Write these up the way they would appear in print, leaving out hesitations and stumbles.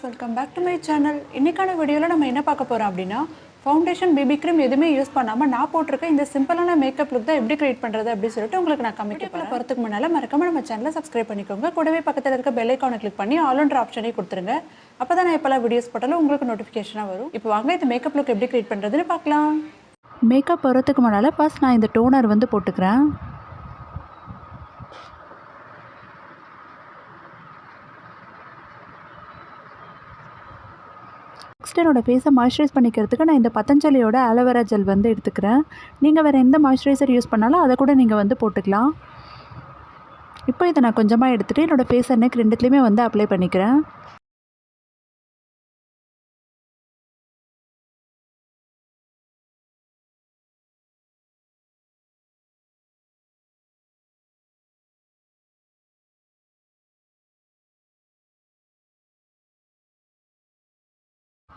Welcome back to my channel. இன்றைக்கான வீடியோவில் நம்ம என்ன பார்க்க போகிறோம் அப்படின்னா, ஃபவுண்டேஷன் பிபி க்ரீம் எதுவுமே யூஸ் பண்ணாமல் நான் போட்டிருக்க இந்த சிம்பிளான மேக்கப் லுக் தான் எப்படி கிரியேட் பண்ணுறது அப்படின்னு சொல்லிட்டு உங்களுக்கு நான் காமிக்க போகிறதுக்கு முன்னால் மறக்காம நம்ம சேனலை சப்ஸ்கிரைப் பண்ணிக்கோங்க. கூடவே பக்கத்தில் இருக்க பெல் ஐக்கானை கிளிக் பண்ணி ஆல்ன்ற ஆப்ஷனே கொடுத்துருங்க. அப்போ தான் நான் எப்போல்லாம் வீடியோஸ் போட்டாலும் உங்களுக்கு நோட்டிஃபிகேஷனாக வரும். இப்போ வாங்க இந்த மேக்கப் லுக் எப்படி கிரியேட் பண்ணுறதுன்னு பார்க்கலாம். மேக்கப் போகிறதுக்கு முன்னால் ஃபர்ஸ்ட் நான் இந்த டோனர் வந்து போட்டுக்கிறேன். நெக்ஸ்ட் என்னோடய ஃபேஸை மாய்ஸ்சரைஸ் பண்ணிக்கிறதுக்கு நான் இந்த பதஞ்சலியோட ஆலோவேரா ஜெல் வந்து எடுத்துக்கிறேன். நீங்கள் வேறு எந்த மாய்ஸ்சரைசர் யூஸ் பண்ணாலும் அதை கூட நீங்கள் வந்து போட்டுக்கலாம். இப்போ இதை நான் கொஞ்சமாக எடுத்துகிட்டு என்னோடய ஃபேஸ் நெக் ரெண்டுத்துலேயுமே வந்து அப்ளை பண்ணிக்கிறேன்.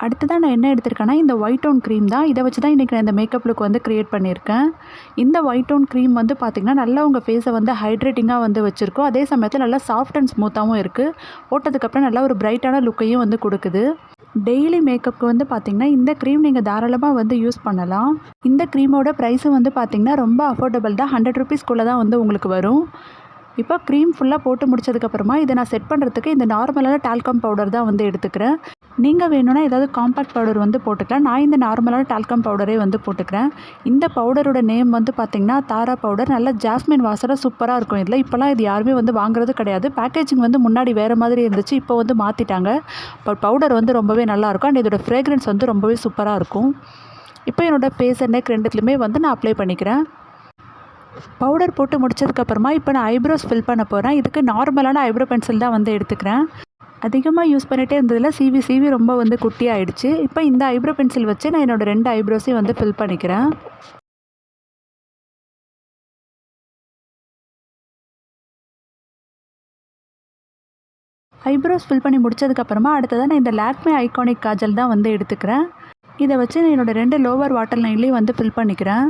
அடுத்ததாக நான் என்ன எடுத்திருக்கேன்னா இந்த ஒயிட் டோன் க்ரீம் தான். இதை வச்சு தான் இன்றைக்கி நான் இந்த மேக்கப் லுக் வந்து க்ரியேட் பண்ணியிருக்கேன். இந்த ஒயிட் டோன் க்ரீம் வந்து பார்த்திங்கன்னா நல்லா உங்கள் ஃபேஸை வந்து ஹைட்ரேட்டிங்காக வந்து வச்சுருக்கோம். அதே சமயத்தில் நல்லா சாஃப்ட் அண்ட் ஸ்மூத்தாகவும் இருக்குது. போட்டதுக்கப்புறம் நல்லா ஒரு பிரைட்டான லுக்கையும் வந்து கொடுக்குது. டெய்லி மேக்கப்புக்கு வந்து பார்த்திங்கன்னா இந்த க்ரீம் நீங்கள் தாராளமாக வந்து யூஸ் பண்ணலாம். இந்த க்ரீமோட ப்ரைஸும் வந்து பார்த்திங்கன்னா ரொம்ப அஃபோர்டபுள் தான். 100 ருபீஸ்க்குள்ளே தான் வந்து உங்களுக்கு வரும். இப்போ க்ரீம் ஃபுல்லாக போட்டு முடிச்சதுக்கப்புறமா இதை நான் செட் பண்ணுறதுக்கு இந்த நார்மலான டால்கம் பவுடர் தான் வந்து எடுத்துக்கிறேன். நீங்கள் வேணும்னா ஏதாவது காம்பேக்ட் பவுடர் வந்து போட்டுக்கலாம். நான் இந்த நார்மலான டால்கம் பவுடரே வந்து போட்டுக்கிறேன். இந்த பவுடரோட நேம் வந்து பார்த்திங்கன்னா தாரா பவுடர். நல்லா ஜாஸ்மின் வாசனை சூப்பராக இருக்கும். இதில் இப்போலாம் இது யாருமே வந்து வாங்குறது கிடையாது. பேக்கேஜிங் வந்து முன்னாடி வேறு மாதிரி இருந்துச்சு, இப்போ வந்து மாற்றிட்டாங்க. பட் பவுடர் வந்து ரொம்பவே நல்லாயிருக்கும். அண்ட் இதோட ஃப்ரேக்ரன்ஸ் வந்து ரொம்பவே சூப்பராக இருக்கும். இப்போ என்னோடய ஃபேஸ் அண்ட் நெக் ரெண்டுத்துலையுமே வந்து நான் அப்ளை பண்ணிக்கிறேன். பவுடர் போட்டு முடிச்சதுக்கப்புறமா இப்போ நான் ஐப்ரோஸ் ஃபில் பண்ண போகிறேன். இதுக்கு நார்மலான ஐப்ரோ பென்சில் தான் வந்து எடுத்துக்கிறேன். அதிகமாக யூஸ் பண்ணிகிட்டே இருந்ததில் சீவி ரொம்ப வந்து குட்டியாகிடுச்சு. இப்போ இந்த ஐப்ரோ பென்சில் வச்சு நான் என்னோடய 2 ஐப்ரோஸையும் வந்து ஃபில் பண்ணிக்கிறேன். ஐப்ரோஸ் ஃபில் பண்ணி முடிச்சதுக்கப்புறமா அடுத்ததாக நான் இந்த லாக்மே ஐகானிக் காஜல் தான் வந்து எடுத்துக்கிறேன். இதை வச்சு நான் என்னோடய 2 லோவர் வாட்டர் லைன்லேயும் வந்து ஃபில் பண்ணிக்கிறேன்.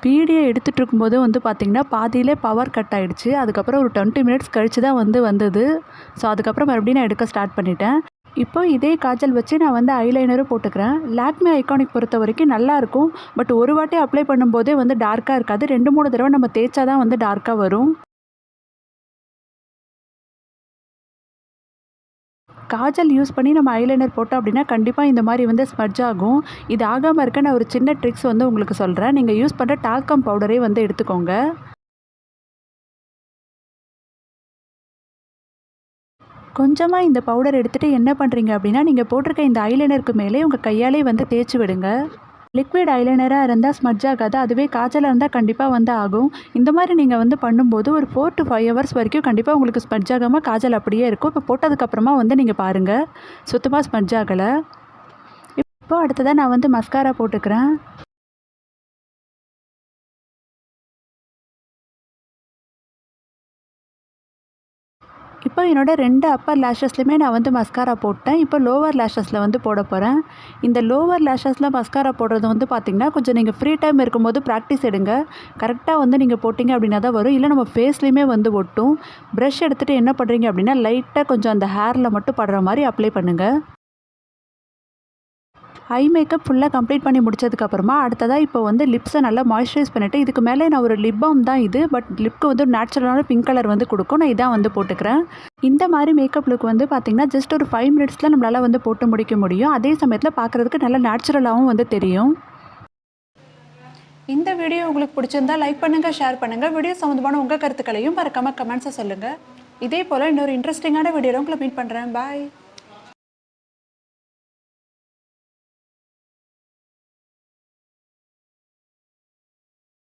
வீடியோ எடுத்துகிட்டு இருக்கும்போது வந்து பார்த்திங்கன்னா பாதியிலே பவர் கட் ஆகிடுச்சு. அதுக்கப்புறம் ஒரு 20 மினிட்ஸ் கழித்து தான் வந்தது. ஸோ அதுக்கப்புறம் மறுபடியும் நான் எடுக்க ஸ்டார்ட் பண்ணிட்டேன். இப்போ இதே காஜல் வச்சு நான் வந்து ஐலைனரும் போட்டுக்கிறேன். லாக்மே ஐகானிக் பொறுத்த வரைக்கும் நல்லாயிருக்கும். பட் ஒரு வாட்டி அப்ளை பண்ணும்போதே வந்து டார்க்காக இருக்காது. 2-3 தடவை நம்ம தேய்ச்சா தான் வந்து டார்க்காக வரும். காஜல் யூஸ் பண்ணி நம்ம ஐலைனர் போட்டோம் அப்படின்னா கண்டிப்பாக இந்த மாதிரி வந்து ஸ்மட்ஜ் ஆகும். இது ஆகாமல் இருக்க நான் ஒரு சின்ன ட்ரிக்ஸ் வந்து உங்களுக்கு சொல்கிறேன். நீங்கள் யூஸ் பண்ணுற டால்கம் பவுடரே வந்து எடுத்துக்கோங்க. கொஞ்சமாக இந்த பவுடர் எடுத்துகிட்டு என்ன பண்ணுறீங்க அப்படின்னா, நீங்கள் போட்டிருக்க இந்த ஐலைனருக்கு மேலே உங்கள் கையாலே வந்து தேய்ச்சி விடுங்க. லிக்விட் ஐலைனராக இருந்தால் ஸ்மட்ஜ் ஆகாது. அதுவே காஜலாக இருந்தால் கண்டிப்பாக வந்து ஆகும். இந்த மாதிரி நீங்கள் வந்து பண்ணும்போது ஒரு 4 to 5 ஹவர்ஸ் வரைக்கும் கண்டிப்பாக உங்களுக்கு ஸ்மட்ஜ் ஆகாமல் காஜல் அப்படியே இருக்கும். இப்போ போட்டதுக்கப்புறமா வந்து நீங்கள் பாருங்கள், சுத்தமாக ஸ்மட்ஜ் ஆகலை. இப்போ அடுத்ததாக நான் வந்து மஸ்காரா போட்டுக்கிறேன். இப்போ என்னோடய 2 அப்பர் லேஷஸ்லையுமே நான் வந்து மஸ்காரா போட்டேன். இப்போ லோவர் லேஷஸில் வந்து போட போகிறேன். இந்த லோவர் லேஷஸில் மஸ்காரா போடுறது வந்து பார்த்திங்கன்னா கொஞ்சம் நீங்கள் ஃப்ரீ டைம் இருக்கும்போது ப்ராக்டிஸ் எடுங்க. கரெக்டாக வந்து நீங்கள் போட்டிங்க அப்படின்னா தான் வரும். இல்லை நம்ம ஃபேஸ்லேயுமே வந்து ஒட்டும். ப்ரஷ் எடுத்துகிட்டு என்ன பண்ணுறீங்க அப்படின்னா லைட்டாக கொஞ்சம் அந்த ஹேரில் மட்டும் படுற மாதிரி அப்ளை பண்ணுங்கள். ஐ மேக்கப் ஃபுல்லாக கம்ப்ளீட் பண்ணி முடிச்சதுக்கப்புறமா அடுத்ததாக இப்போ வந்து லிப்ஸை நல்லா மாய்ஸ்சரைஸ் பண்ணிவிட்டு இதுக்கு மேலே நான் ஒரு லிப் பாம் தான் இது. பட் லிப்க்கு வந்து ஒரு நேச்சுரலான பிங்க் கலர் வந்து கொடுக்கும். நான் இதான் வந்து போட்டுக்கிறேன். இந்த மாதிரி மேக்கப் லுக் வந்து பார்த்திங்கன்னா ஜஸ்ட் ஒரு 5 மினிட்ஸில் நம்மளால் வந்து போட்டு முடிக்க முடியும். அதே சமயத்தில் பார்க்குறதுக்கு நல்லா நேச்சுரலாகவும் வந்து தெரியும். இந்த வீடியோ உங்களுக்கு பிடிச்சிருந்தா லைக் பண்ணுங்கள், ஷேர் பண்ணுங்கள். வீடியோ சம்மந்தமான உங்கள் கருத்துக்களையும் மறக்காம கமெண்ட்ஸை சொல்லுங்கள். இதே போல் இன்னொரு இன்ட்ரெஸ்டிங்கான வீடியோவில் உங்களை மீட் பண்ணுறேன். பாய்.